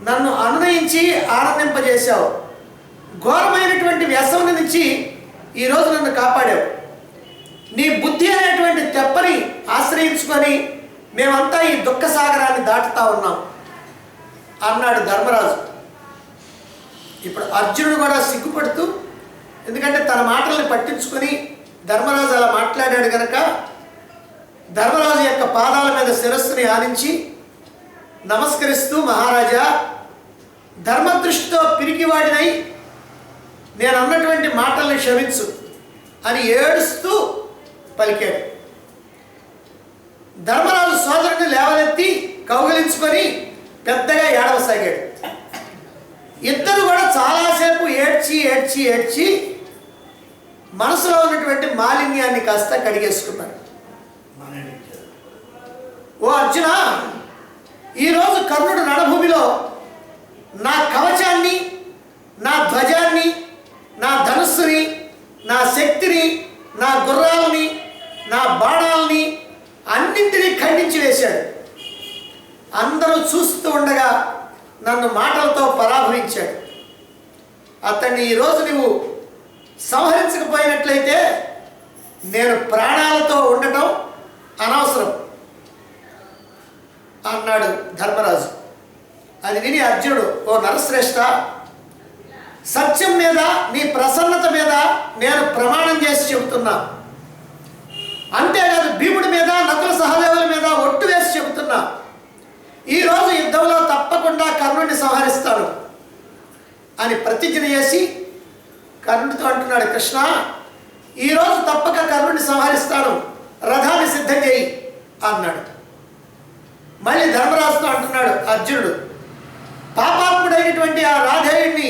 నన్ను అనునయించి ఆనందింపజేశావు, ఘోరమైనటువంటి వ్యసనం నుంచి ఈరోజు నన్ను కాపాడావు. నీ బుద్ధి అనేటువంటి తెప్పని ఆశ్రయించుకొని మేమంతా ఈ దుఃఖ సాగరాన్ని దాటుతా ఉన్నాం అన్నాడు ధర్మరాజు. ఇప్పుడు అర్జునుడు కూడా సిగ్గుపడుతూ, ఎందుకంటే తన మాటల్ని పట్టించుకొని ధర్మరాజు అలా మాట్లాడాడు కనుక ధర్మరాజు యొక్క పాదాల మీద శిరస్సుని ఆనించి నమస్కరిస్తూ, మహారాజా, ధర్మదృష్టితో పిరికివాడినై నేను అన్నటువంటి మాటల్ని క్షమించు అని ఏడుస్తూ పలికాడు. ధర్మరాజు సోదరుడిని లేవనెత్తి కౌగిలించుకొని పెద్దగా ఏడవసాగాడు. ఇద్దరు కూడా చాలాసేపు ఏడ్చి ఏడ్చి ఏడ్చి మనసులో ఉన్నటువంటి మాలిన్యాన్ని కాస్త కడిగేసుకున్నారు. ఓ అర్జున, ఈరోజు కర్ణుడు రణభూమిలో నా కవచాన్ని, నా ధ్వజాన్ని, నా ధనుస్సుని, నా శక్తిని, నా గుర్రాలని, నా బాణాలని అన్నింటినీ ఖండించి వేశాడు. అందరూ చూస్తూ ఉండగా నన్ను మాటలతో పరాభవించాడు. అతన్ని ఈరోజు నువ్వు సంహరించకపోయినట్లయితే నేను ప్రాణాలతో ఉండటం అనవసరం అన్నాడు ధర్మరాజు. అది విని అర్జునుడు, ఓ నరశ్రేష్ఠ, సత్యం మీద, నీ ప్రసన్నత మీద నేను ప్రమాణం చేసి చెబుతున్నా. అంతేకాదు భీముడి మీద, నకుల సహదేవుల మీద ఒట్టు వేసి చెబుతున్నా, ఈరోజు యుద్ధంలో తప్పకుండా కర్ణుడిని సంహరిస్తాను అని ప్రతిజ్ఞ చేసి కర్ణుడితో అంటున్నాడు, కృష్ణ, ఈరోజు తప్పక కర్ణుడిని సంహరిస్తాను, రథాన్ని సిద్ధం చేయి అన్నాడు. మళ్ళీ ధర్మరాజుతో అంటున్నాడు అర్జునుడు, పాపాత్ముడైనటువంటి ఆ రాధేయుడిని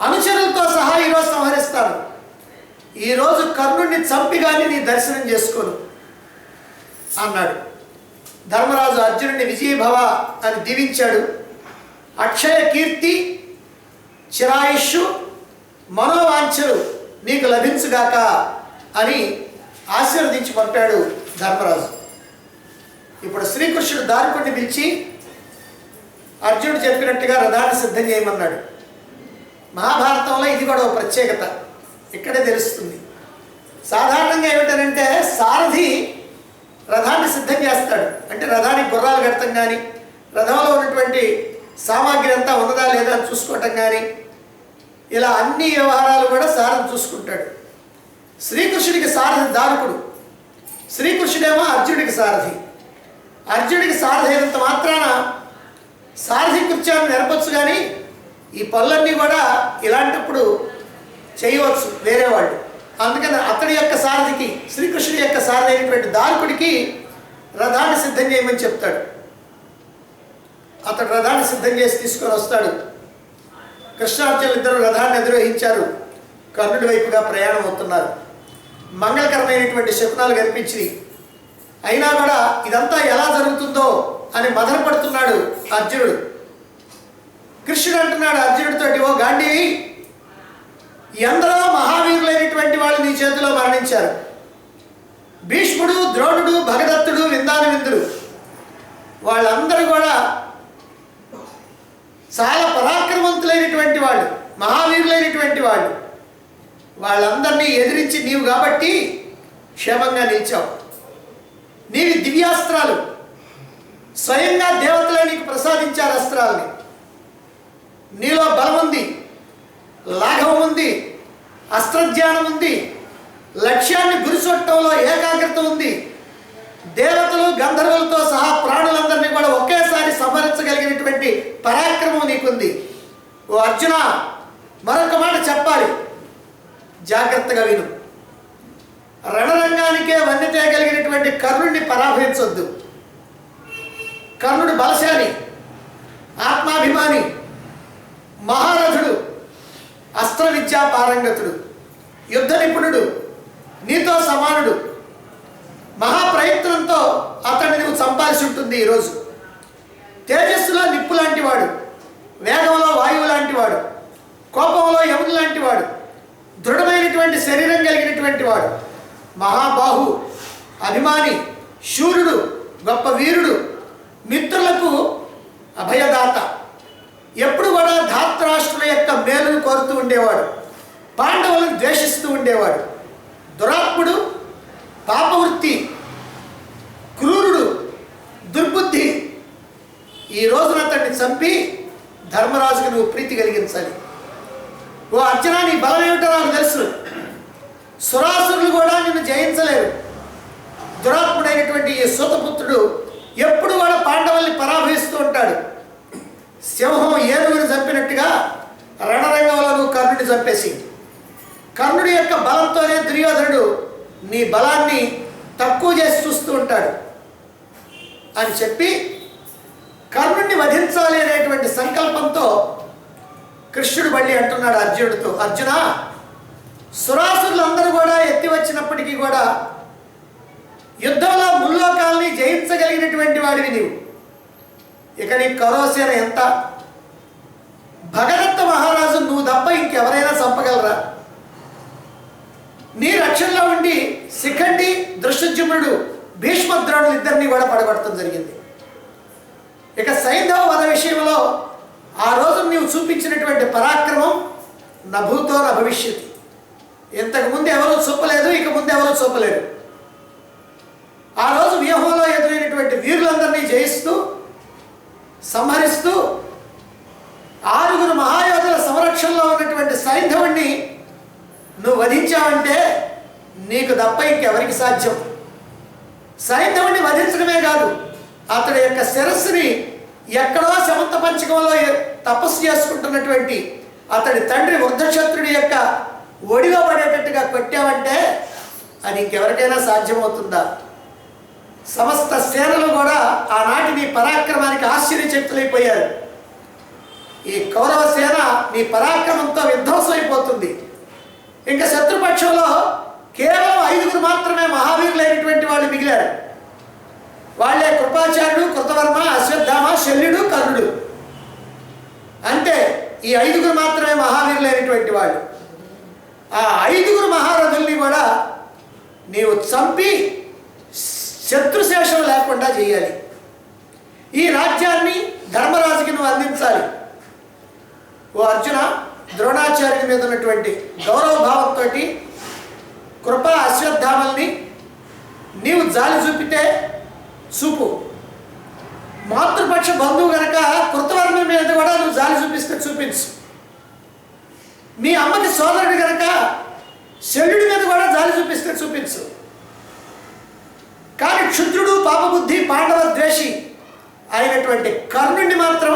అనుచరులతో సహా ఈరోజు సంహరిస్తాను, ఈరోజు కర్ణుడిని చంపి కానీ నీ దర్శనం చేసుకోను అన్నాడు. ధర్మరాజు అర్జునుడిని విజయభవ అని దీవించాడు. అక్షయ కీర్తి, చిరాయుష్షు, మనోవాంఛలు నీకు లభించుగాక అని ఆశీర్వదించి పంపాడు ధర్మరాజు. ఇప్పుడు శ్రీకృష్ణుడు దారుకుడిని పిలిచి అర్జునుడు చెప్పినట్టుగా రథాన్ని సిద్ధం చేయమన్నాడు. మహాభారతంలో ఇది కూడా ఒక ప్రత్యేకత ఇక్కడే తెలుస్తుంది. సాధారణంగా ఏమిటంటే సారథి రథాన్ని సిద్ధం చేస్తాడు. అంటే రథానికి గుర్రాలు కడతాం కానీ, రథంలో ఉన్నటువంటి సామాగ్రి అంతా ఉన్నదా లేదా అని చూసుకోవటం కానీ, ఇలా అన్ని వ్యవహారాలు కూడా సారథి చూసుకుంటాడు. శ్రీకృష్ణుడికి సారథి దారుకుడు, శ్రీకృష్ణుడేమో అర్జునుడికి సారథి. అర్జునుడికి సారథి అయినంత మాత్రాన సారథి కృత్యాన్ని నెరపచ్చు, కానీ ఈ పనులన్నీ కూడా ఇలాంటప్పుడు చేయవచ్చు వేరే వాళ్ళు. అందుకని అతడి యొక్క సారథికి, శ్రీకృష్ణుడి యొక్క సారథి అయినటువంటి దారుకుడికి రథాన్ని సిద్ధం చేయమని చెప్తాడు. అతడు రథాన్ని సిద్ధం చేసి తీసుకొని వస్తాడు. కృష్ణార్జునులు ఇద్దరు రథాన్ని అధిరోహించారు. కర్ణుడి వైపుగా ప్రయాణం అవుతున్నారు. మంగళకరమైనటువంటి శకునాలు కనిపించినాయి. అయినా కూడా ఇదంతా ఎలా జరుగుతుందో అని మదన పడుతున్నాడు అర్జునుడు. కృష్ణుడు అంటున్నాడు అర్జునుడితోటి, ఓ గాంధీ, ఎందరో మహావీరులైనటువంటి వాళ్ళు నీ చేతిలో మరణించారు. భీష్ముడు, ద్రోణుడు, భగదత్తుడు, విందానువిందుడు వాళ్ళందరూ కూడా చాలా పరాక్రమవంతులైనటువంటి వాళ్ళు, మహావీరులైనటువంటి వాళ్ళు. వాళ్ళందరినీ ఎదిరించి నీవు కాబట్టి క్షేమంగా నిలిచావు. నీవి దివ్యాస్త్రాలు, స్వయంగా దేవతలే నీకు ప్రసాదించారు అస్త్రాలని. నీలో బలం ఉంది, లాఘవం ఉంది, అస్త్రజ్ఞానం ఉంది, లక్ష్యాన్ని గురిచొట్టడంలో ఏకాగ్రత ఉంది. దేవతలు, గంధర్వులతో సహా ప్రాణులందరినీ కూడా ఒకేసారి సంహరించగలిగినటువంటి పరాక్రమం నీకుంది. ఓ అర్జున, మరొక మాట చెప్పాలి, జాగ్రత్తగా విను. రణరంగానికే వన్నె తేగలిగినటువంటి కర్ణుడిని పరాభవించొద్దు. కర్ణుడు బలశాలి, ఆత్మాభిమాని, మహారథుడు, అస్త్ర విద్యా పారంగతుడు, యుద్ధ నిపుణుడు, నీతో సమానుడు. మహాప్రయత్నంతో అతన్ని నువ్వు చంపాల్సి ఉంటుంది. ఈరోజు తేజస్సులో నిప్పు లాంటివాడు, వేగంలో వాయువు లాంటివాడు, కోపంలో యముడు లాంటివాడు, దృఢమైనటువంటి శరీరం కలిగినటువంటి వాడు, మహాబాహు, అభిమాని, శూరుడు, గొప్ప వీరుడు, మిత్రులకు అభయదాత, ఎప్పుడు కూడా ధార్తరాష్ట్రుల యొక్క మేలును కోరుతూ ఉండేవాడు, పాండవులను ద్వేషిస్తూ ఉండేవాడు, దురాత్ముడు, పాపవృత్తి, క్రూరుడు, దుర్బుద్ధి. ఈ రోజున అతన్ని చంపి ధర్మరాజుకు నువ్వు ప్రీతి కలిగించాలి. ఓ అర్జున, నీ బలం ఏమిటో నాకు తెలుసు. సురాసురులు కూడా నిన్ను జయించలేరు. దురాత్ముడైనటువంటి ఈ సూతపుత్రుడు ఎప్పుడు కూడా పాండవుల్ని పరాభవిస్తూ ఉంటాడు. సింహం ఏనుగుని చంపినట్టుగా రణరంగంలో నువ్వు కర్ణుడిని చంపేసి, కర్ణుడి యొక్క బలంతోనే దుర్యోధనుడు నీ బలాన్ని తక్కువ చేసి చూస్తూ ఉంటాడు అని చెప్పి కర్ణుడిని వధించాలి అనేటువంటి సంకల్పంతో కృష్ణుడు మళ్ళీ అంటున్నాడు అర్జునుడితో, అర్జున, సురాసురులందరూ కూడా ఎత్తి వచ్చినప్పటికీ కూడా యుద్ధంలో ముల్లోకాల్ని జయించగలిగినటువంటి వాడివి నీవు. ఇక నీ కౌరవసేన ఎంత? భగదత్త మహారాజు నువ్వు తప్ప ఇంకెవరైనా చంపగలరా? నీ రక్షణలో ఉండి శిఖండి, దృష్టజుమ్నుడు, భీష్మద్రోణులు ఇద్దరిని కూడా పడగొట్టడం జరిగింది. ఇక సైంధవ వధ విషయంలో ఆ రోజు నీవు చూపించినటువంటి పరాక్రమం నభూతో నా భవిష్యత్తు. ఇంతకుముందు ఎవరూ చూపలేదు, ఇక ముందు ఎవరూ చూపలేరు. ఆ రోజు వ్యూహంలో ఎదురైనటువంటి వీరులందరినీ జయిస్తూ సంహరిస్తూ 6 మహాయోధుల సంరక్షణలో ఉన్నటువంటి సైంధవుణ్ణి నువ్వు వధించావంటే నీకు తప్ప ఇంకెవరికి సాధ్యం. సైంధవుణ్ణి వధించడమే కాదు, అతడి యొక్క శిరస్సుని ఎక్కడో సమంత పంచకంలో తపస్సు చేసుకుంటున్నటువంటి అతడి తండ్రి వృద్ధక్షత్రుడి యొక్క ఒడిలో పడేటట్టుగా కొట్టావంటే అది ఇంకెవరికైనా సాధ్యమవుతుందా? సమస్త సేనలు కూడా ఆనాటి నీ పరాక్రమానికి ఆశ్చర్యచకితులైపోయారు. ఈ కౌరవ సేన నీ పరాక్రమంతో విధ్వంసం అయిపోతుంది. ఇంకా శత్రుపక్షంలో కేవలం 5 మాత్రమే మహావీరులైనటువంటి వాళ్ళు మిగిలారు. వాళ్ళే కృపాచార్యుడు, కృతవర్మ, అశ్వత్థామ, శల్యుడు, కర్ణుడు. ఈ 5గురు మాత్రమే మహావీరులైనటువంటి వాళ్ళు. ఆ 5గురు మహారథుల్ని కూడా నీవు చంపి శత్రుశేషం లేకుండా చేయాలి. ఈ రాజ్యాన్ని ధర్మరాజుకి నువ్వు అందించాలి. ఓ అర్జున, ద్రోణాచార్యుని మీద ఉన్నటువంటి గౌరవభావంతో కృప అశ్వత్థామల్ని నీవు జాలి చూపితే చూపు. మాతృపక్ష బంధువు గనక కృతవర్మ మీద కూడా నువ్వు జాలి చూపిస్తే చూపించు. మీ అమ్మకి సోదరుడు గనక శల్యుడి మీద కూడా జాలి చూపిస్తే చూపించు. కానీ క్షుద్రుడు, పాపబుద్ధి, పాండవ ద్వేషి అయినటువంటి కర్ణుడిని మాత్రం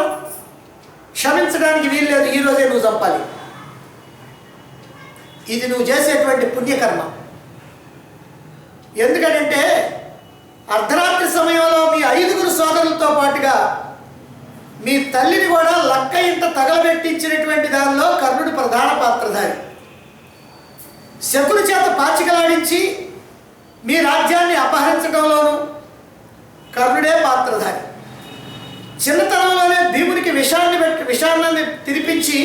క్షమించడానికి వీల్లేదు. ఈరోజే నువ్వు చంపాలి. ఇది నువ్వు చేసేటువంటి పుణ్యకర్మ. ఎందుకంటే అర్ధరాత్రి సమయంలో మీ 5గురు సోదరులతో పాటుగా మీ తల్లిని కూడా లక్క ఇంట తగలబెట్టించినటువంటి దానిలో కర్ణుడు ప్రధాన పాత్రధారి. శకుని చేత పాచికలాడించి మీ రాజ్యాన్ని అపహరించడంలోనూ కర్ణుడే పాత్రధారి. చిన్నతనంలోనే భీమునికి విషాన్ని తినిపించి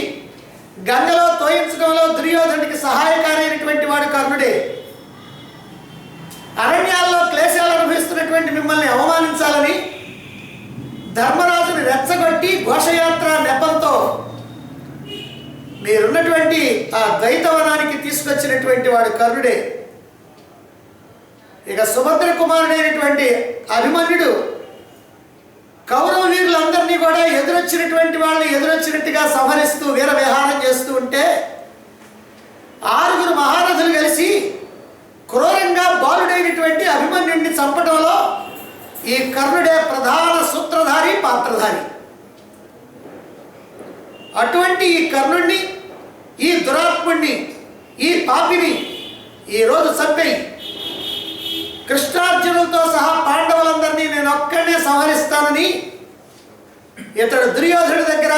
గంగలో తోయించడంలో దుర్యోధనుడికి సహాయకారైనటువంటి వాడు కర్ణుడే. అరణ్యాల్లో క్లేశాలు అనుభవిస్తున్నటువంటి మిమ్మల్ని అవమానించాలని ధర్మరాజుని రెచ్చగొట్టి ఘోషయాత్ర నెపంతో మీరున్నటువంటి ఆ ద్వైతవనానికి తీసుకొచ్చినటువంటి వాడు కర్ణుడే. ఇక సుభద్ర కుమారుడైనటువంటి అభిమన్యుడు కౌరవ వీరులందరినీ కూడా ఎదురొచ్చినటువంటి వాళ్ళని ఎదురొచ్చినట్టుగా సంహరిస్తూ వీర విహారం చేస్తూ ఉంటే 6గురు మహారథులు కలిసి క్రూరంగా బాలుడైనటువంటి అభిమన్యుడిని చంపడంలో ఈ కర్ణుడే ప్రధాన సూత్రధారి, పాత్రధారి. అటువంటి ఈ కర్ణుడిని, ఈ దురాత్ముడిని, ఈ పాపిని ఈరోజు చంపేయి. కృష్ణార్జునులతో సహా పాండవులందరినీ నేను ఒక్కడే సంహరిస్తానని ఇతడు దుర్యోధనుడి దగ్గర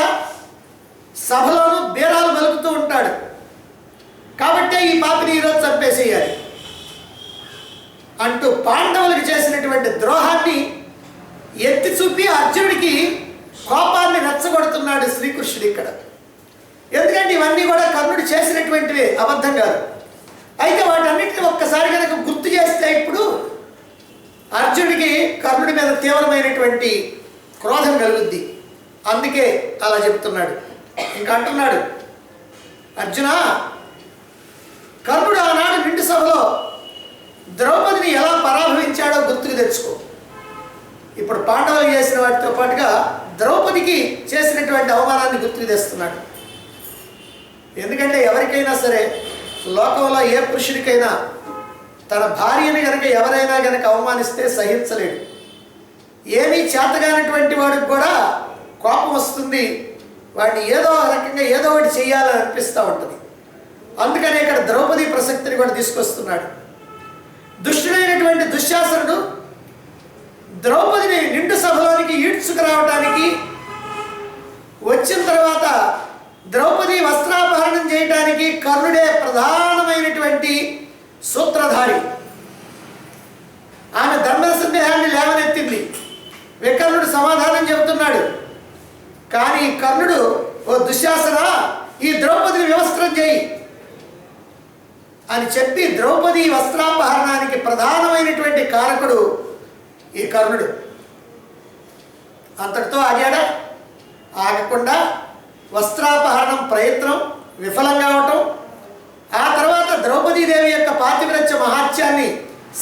సభలోను బేరాలు పలుకుతూ ఉంటాడు. కాబట్టే ఈ పాపిని ఈరోజు చంపేసేయాలి అంటూ పాండవులకు చేసినటువంటి ద్రోహాన్ని ఎత్తి చూపి అర్జునుడికి కోపాన్ని రెచ్చగొడుతున్నాడు శ్రీకృష్ణుడు ఇక్కడ. ఎందుకంటే ఇవన్నీ కూడా కర్ణుడు చేసినటువంటివి, అబద్ధం కాదు. అయితే వాటన్నిటిని ఒక్కసారి కనుక గుర్తు చేస్తే ఇప్పుడు అర్జునుడికి కర్ణుడి మీద తీవ్రమైనటువంటి క్రోధం కలుగుద్ది. అందుకే అలా చెప్తున్నాడు. ఇంకా అంటున్నాడు, అర్జున, కర్ణుడు ఆనాడు నిండు సభలో ద్రౌపదిని ఎలా పరాభవించాడో గుర్తుకు తెచ్చుకో. ఇప్పుడు పాండవులు చేసిన వాటితో పాటుగా ద్రౌపదికి చేసినటువంటి అవమానాన్ని గుర్తుకు తెస్తున్నాడు. ఎందుకంటే ఎవరికైనా సరే లోకంలో ఏ పురుషుడికైనా తన భార్యని కనుక ఎవరైనా కనుక అవమానిస్తే సహించలేడు. ఏమీ చేతగానటువంటి వాడికి కూడా కోపం వస్తుంది. వాడిని ఏదో రకంగా ఏదో ఒకటి చేయాలని అనిపిస్తూ ఉంటుంది. అందుకనే ఇక్కడ ద్రౌపది ప్రసక్తిని కూడా తీసుకొస్తున్నాడు. దుష్టుడైనటువంటి దుశ్శాసనుడు ద్రౌపదిని నిండు సభలోనికి ఈడ్చుకురావడానికి వచ్చిన తర్వాత ద్రౌపది వస్త్రాపహరణం చేయడానికి కర్ణుడే ప్రధానమైనటువంటి సూత్రధారి. ఆమె ధర్మ సందేహాన్ని లేవనెత్తింది. వికర్ణుడు సమాధానం చెబుతున్నాడు. కానీ కర్ణుడు, ఓ దుశ్శాసన, ఈ ద్రౌపదిని వివస్త్రం చేయి అని చెప్పి ద్రౌపది వస్త్రాపహరణానికి ప్రధానమైనటువంటి కారకుడు ఈ కర్ణుడు. అంతటితో ఆగాడా? ఆగకుండా వస్త్రాపహరణం ప్రయత్నం విఫలం కావటం, ఆ తర్వాత ద్రౌపదీదేవి యొక్క పాతివ్రత్య మహాత్యాన్ని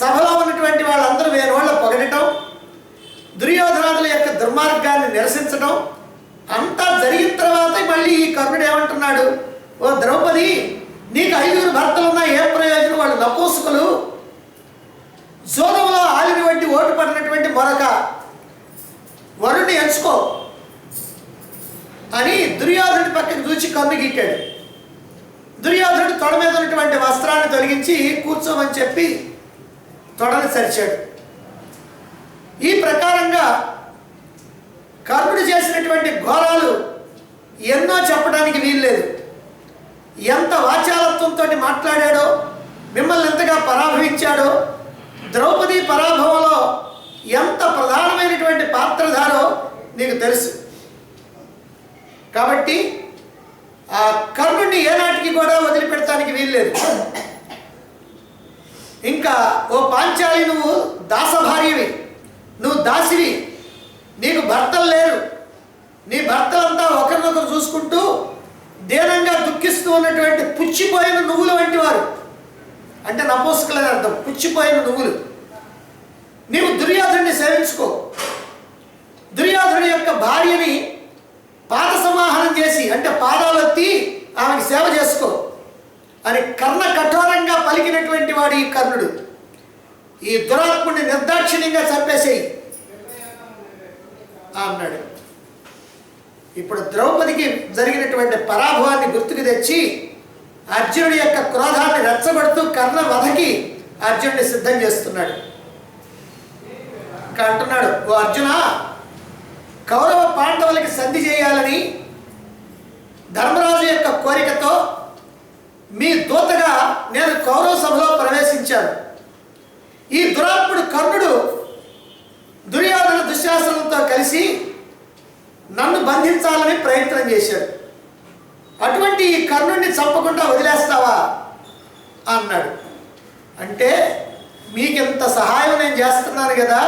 సభలో ఉన్నటువంటి వాళ్ళందరూ వేరేవాళ్ళ పొగడటం, దుర్యోధనాదుల యొక్క దుర్మార్గాన్ని నిరసించడం అంతా జరిగిన తర్వాత మళ్ళీ ఈ కర్ణుడు ఏమంటున్నాడు, ఓ ద్రౌపది, నీకు 5గురు భర్తలున్నా ఏం ప్రయోజనం? వాళ్ళు నపూసకులు, జోదంలో ఆలిన వంటి ఓటు పడినటువంటి మరొక వరుణ్ణి ఎంచుకో అని దుర్యోధనుడి పక్కన చూచి కన్ను గీటాడు. దుర్యోధనుడు తొడ మీద ఉన్నటువంటి వస్త్రాన్ని తొలగించి కూర్చోమని చెప్పి తొడని సరిచాడు. ఈ ప్రకారంగా కర్ణుడు చేసినటువంటి ఘోరాలు ఎన్నో చెప్పడానికి వీల్లేదు. ఎంత వాచాలత్వంతో మాట్లాడాడో, మిమ్మల్ని ఎంతగా పరాభవించాడో, ద్రౌపది పరాభవంలో ఎంత ప్రధానమైనటువంటి పాత్రధారో నీకు తెలుసు. కాబట్టి ఆ కర్ణుడిని ఏనాటికి కూడా వదిలిపెడటానికి వీల్లేదు. ఇంకా ఓ పాంచాలి, నువ్వు దాసభార్యవి, నువ్వు దాసివి, నీకు భర్తలు లేరు, నీ భర్తలంతా ఒకరినొకరు చూసుకుంటూ దీనంగా దుఃఖిస్తూ ఉన్నటువంటి పుచ్చిపోయిన నువ్వులు వంటి వారు. అంటే నపుంసకులని అర్థం, పుచ్చిపోయిన నువ్వులు. నీవు దుర్యోధనుడిని సేవించుకో, దుర్యోధనుడి యొక్క భార్యని పాద సమాహనం చేసి, అంటే పాదాలెత్తి ఆమెకి సేవ చేసుకో అని కర్ణ కఠోరంగా పలికినటువంటి వాడు ఈ కర్ణుడు. ఈ దురాత్ముడిని నిర్దాక్షిణ్యంగా చంపేసేయి అన్నాడు. ఇప్పుడు ద్రౌపదికి జరిగినటువంటి పరాభవాన్ని గుర్తుకు తెచ్చి అర్జునుడి యొక్క క్రోధాన్ని రెచ్చగొడుతూ కర్ణ వధకి అర్జునుడిని సిద్ధం చేస్తున్నాడు. ఇంకా అంటున్నాడు, ఓ అర్జున, కౌరవ పాండవులకి సంధి చేయాలని ధర్మరాజు యొక్క కోరికతో మీ దూతగా నేను కౌరవ సభలో ప్రవేశించాను. ఈ దురాత్ముడు కర్ణుడు దుర్యోధన దుశ్శాసనంతో కలిసి నన్ను బంధించాలని ప్రయత్నం చేశాడు. అటువంటి ఈ కర్ణుడిని చంపకుండా వదిలేస్తావా అన్నాడు. అంటే మీకింత సహాయం నేను చేస్తున్నాను కదా,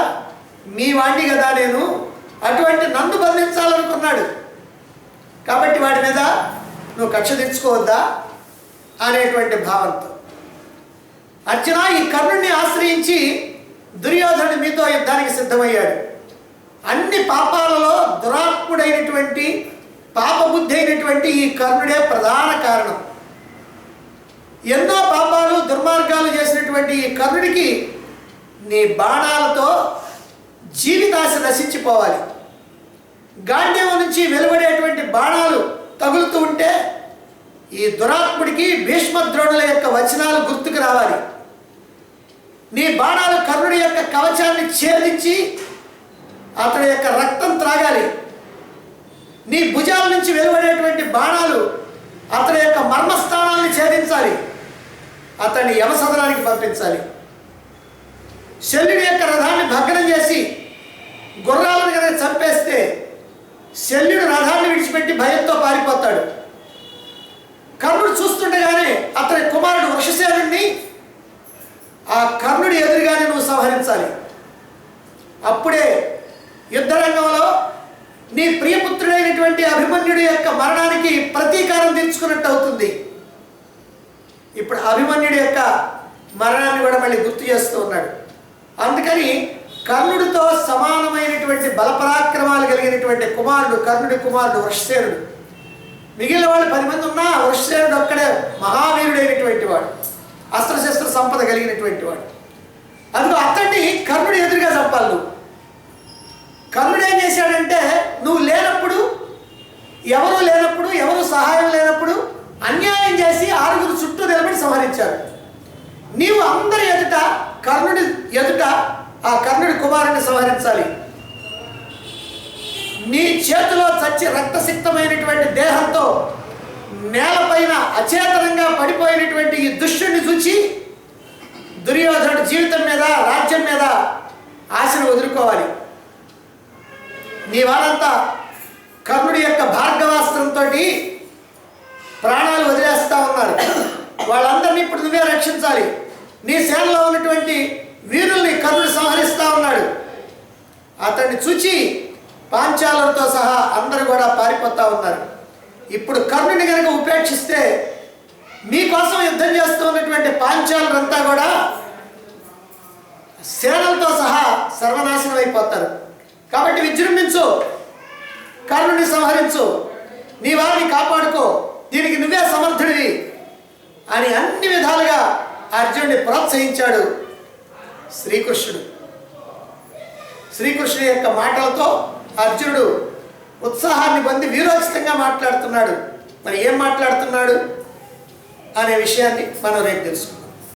మీ వాణ్ణి కదా నేను, అటువంటి నన్ను బంధించాలనుకున్నాడు కాబట్టి వాడి మీద నువ్వు కక్ష తెచ్చుకోవద్దా అనేటువంటి భావంతో, అర్జున, ఈ కర్ణుడిని ఆశ్రయించి దుర్యోధనుడు మీతో యుద్ధానికి సిద్ధమయ్యాడు. అన్ని పాపాలలో దురాత్ముడైనటువంటి పాపబుద్ధి అయినటువంటి ఈ కర్ణుడే ప్రధాన కారణం. ఎన్నో పాపాలు దుర్మార్గాలు చేసినటువంటి ఈ కర్ణుడికి నీ బాణాలతో జీవితాశ నశించిపోవాలి. గాంధీవం నుంచి వెలువడేటువంటి బాణాలు తగులుతూ ఉంటే ఈ దురాత్ముడికి భీష్మద్రోణుల యొక్క వచనాలు గుర్తుకు రావాలి. నీ బాణాలు కర్ణుడి యొక్క కవచాన్ని ఛేదించి అతడి యొక్క రక్తం త్రాగాలి. నీ భుజాల నుంచి వెలువడేటువంటి బాణాలు అతడి యొక్క మర్మస్థానాన్ని ఛేదించాలి, అతన్ని యమసదనానికి పంపించాలి. శల్యుడి యొక్క రథాన్ని భగ్నం చేసి గుర్రాలను కనుక చంపేస్తే శల్యుడు రథాన్ని విడిచిపెట్టి భయంతో పారిపోతాడు. కర్ణుడు చూస్తుండగానే అతని కుమారుడు వృషసేనుడిని ఆ కర్ణుడి ఎదురుగానే నువ్వు సంహరించాలి. అప్పుడే యుద్ధరంగంలో నీ ప్రియపుత్రుడైనటువంటి అభిమన్యుడి యొక్క మరణానికి ప్రతీకారం తీర్చుకున్నట్టు అవుతుంది. ఇప్పుడు అభిమన్యుడి యొక్క మరణాన్ని కూడా మళ్ళీ గుర్తు చేస్తూ ఉన్నాడు. అందుకని కర్ణుడితో సమానమైనటువంటి బలపరాక్రమాలు కలిగినటువంటి కుమారుడు కర్ణుడి కుమారుడు వృషసేనుడు. మిగిలిన వాళ్ళు 10 మంది ఉన్నా వృషసేనుడు ఒక్కడే మహావీరుడైనటువంటి వాడు, అస్త్రశస్త్ర సంపద కలిగినటువంటి వాడు. అందుకు అతన్ని కర్ణుడు ఎదురుగా చంపాలి. నువ్వు కర్ణుడు ఏం చేశాడంటే, నువ్వు లేనప్పుడు, ఎవరు లేనప్పుడు, ఎవరు సహాయం లేనప్పుడు అన్యాయం చేసి 6 చుట్టూ నిలబడి సంహరించాడు. నీవు అందరి ఎదుట, కర్ణుడి ఎదుట ఆ కర్ణుడి కుమారుని సంహరించాలి. నీ చేతిలో చచ్చి రక్తసిక్తమైనటువంటి దేహంతో నేలపైన అచేతనంగా పడిపోయినటువంటి ఈ దుష్టుడిని చూచి దుర్యోధనుడి జీవితం మీద, రాజ్యం మీద ఆశను వదులుకోవాలి. నీ వాళ్ళంతా కర్ణుడి యొక్క భార్గవాస్త్రంతో ప్రాణాలు వదిలేస్తా ఉన్నారు. వాళ్ళందరినీ ఇప్పుడు నువ్వే రక్షించాలి. నీ సేనలో ఉన్నటువంటి వీరుల్ని కర్ణుడు సంహరిస్తా ఉన్నాడు. అతన్ని చూచి పాంచాలతో సహా అందరూ కూడా పారిపోతా ఉన్నారు. ఇప్పుడు కర్ణుని కనుక ఉపేక్షిస్తే మీకోసం యుద్ధం చేస్తూ ఉన్నటువంటి పాంచాలంతా కూడా సేనలతో సహా సర్వనాశనం అయిపోతారు. కాబట్టి విజృంభించు, కర్ణుని సంహరించు, నీ వారిని కాపాడుకో, దీనికి నువ్వే సమర్థుడివి అని అన్ని విధాలుగా అర్జునుడిని ప్రోత్సహించాడు శ్రీకృష్ణుడు. శ్రీకృష్ణుడి యొక్క మాటలతో అర్జునుడు ఉత్సాహాన్ని పొంది వీరోచితంగా మాట్లాడుతున్నాడు. మరి ఏం మాట్లాడుతున్నాడు అనే విషయాన్ని మనం రేపు తెలుసుకుందాం.